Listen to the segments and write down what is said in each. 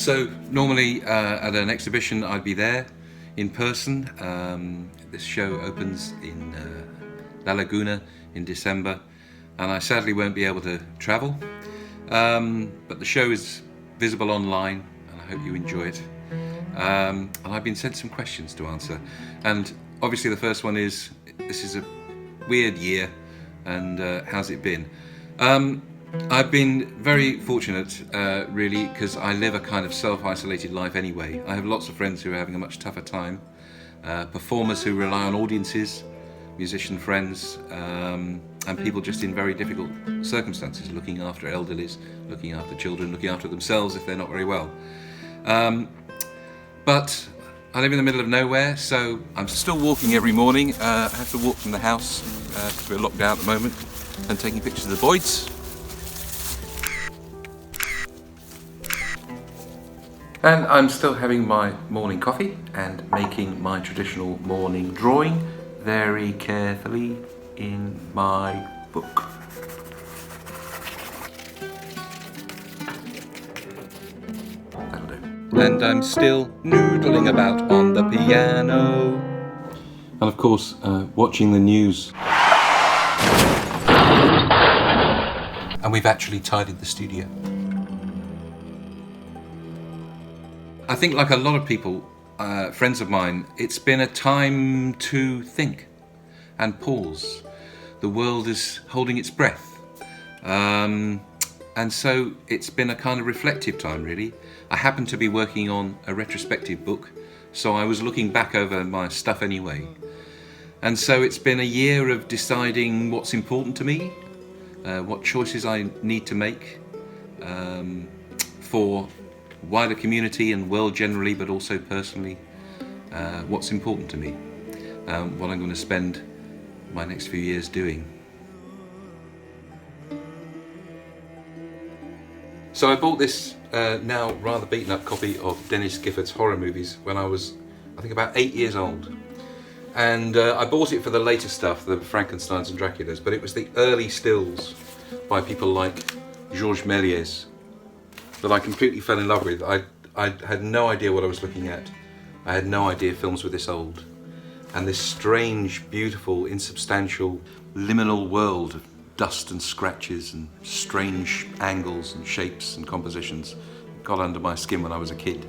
So normally at an exhibition I'd be there in person. This show opens in La Laguna in December, and I sadly won't be able to travel. But the show is visible online, and I hope you enjoy it. And I've been sent some questions to answer. And obviously the first one is, this is a weird year, and how's it been? I've been very fortunate, really, because I live a kind of self-isolated life anyway. I have lots of friends who are having a much tougher time, performers who rely on audiences, musician friends, and people just in very difficult circumstances, looking after elderlies, looking after children, looking after themselves if they're not very well. But I live in the middle of nowhere, so I'm still walking every morning. I have to walk from the house because we're locked down at the moment, and taking pictures of the voids. And I'm still having my morning coffee and making my traditional morning drawing very carefully in my book. That'll do. And I'm still noodling about on the piano. And of course, watching the news. And we've actually tidied the studio. I think, like a lot of people, friends of mine, it's been a time to think and pause. The world is holding its breath. And so it's been a kind of reflective time, really. I happen to be working on a retrospective book, so I was looking back over my stuff anyway. And so it's been a year of deciding what's important to me, what choices I need to make for wider community and world generally, but also personally, what's important to me, what I'm going to spend my next few years doing. So I bought this now rather beaten up copy of Dennis Gifford's horror movies when I was, I think, about 8 years old. And I bought it for the later stuff, the Frankensteins and Draculas, but it was the early stills by people like Georges Méliès that I completely fell in love with. I had no idea what I was looking at. I had no idea films were this old. And this strange, beautiful, insubstantial, liminal world of dust and scratches and strange angles and shapes and compositions got under my skin when I was a kid.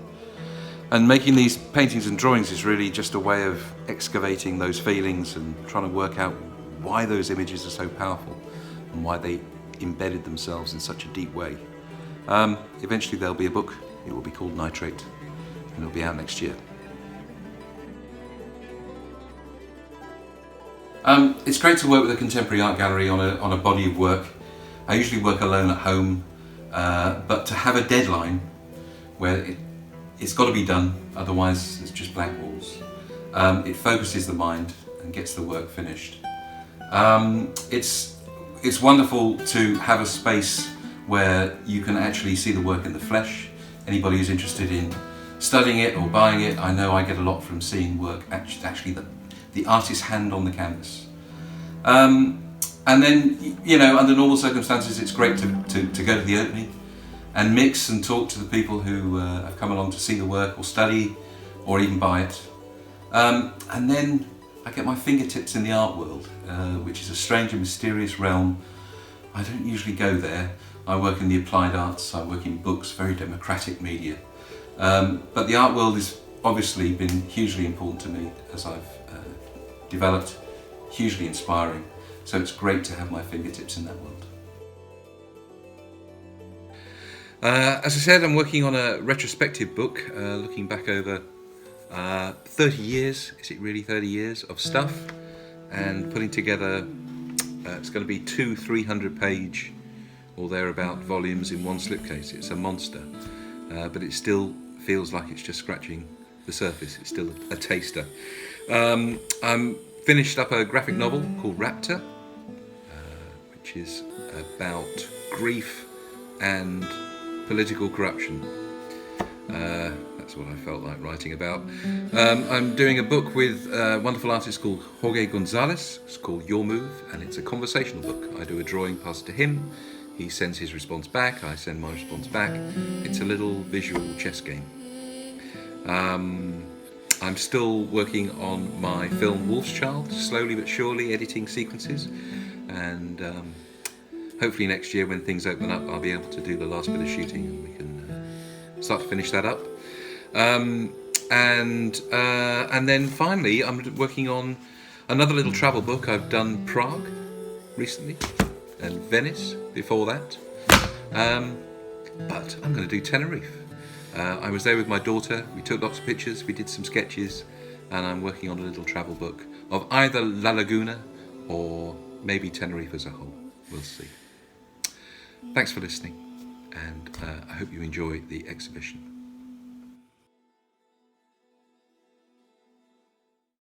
And making these paintings and drawings is really just a way of excavating those feelings and trying to work out why those images are so powerful and why they embedded themselves in such a deep way. Eventually there'll be a book. It will be called Nitrato, and it'll be out next year. It's great to work with a contemporary art gallery on a body of work. I usually work alone at home, but to have a deadline where it's got to be done, otherwise it's just blank walls. It focuses the mind and gets the work finished. It's wonderful to have a space where you can actually see the work in the flesh. Anybody who's interested in studying it or buying it, I know I get a lot from seeing work, actually the artist's hand on the canvas. And then, you know, under normal circumstances, it's great to go to the opening and mix and talk to the people who have come along to see the work or study or even buy it. And then I get my fingertips in the art world, which is a strange and mysterious realm. I don't usually go there. I work in the applied arts, I work in books, very democratic media. But the art world has obviously been hugely important to me as I've developed, hugely inspiring. So it's great to have my fingertips in that world. As I said, I'm working on a retrospective book, looking back over 30 years, is it really 30 years, of stuff, and putting together, it's going to be 2 300-page or thereabout volumes in one slipcase. It's a monster, but it still feels like it's just scratching the surface. It's still a taster. I'm finished up a graphic novel called Raptor, which is about grief and political corruption. That's what I felt like writing about. I'm doing a book with a wonderful artist called Jorge Gonzalez. It's called Your Move, and it's a conversational book. I do a drawing, pass it to him. He sends his response back, I send my response back. It's a little visual chess game. I'm still working on my film Wolf's Child, slowly but surely editing sequences, and hopefully next year when things open up I'll be able to do the last bit of shooting and we can start to finish that up. And then finally I'm working on another little travel book. I've done Prague recently and Venice before that, but I'm going to do Tenerife. I was there with my daughter, we took lots of pictures, we did some sketches, and I'm working on a little travel book of either La Laguna or maybe Tenerife as a whole. We'll see. Thanks for listening, and I hope you enjoy the exhibition.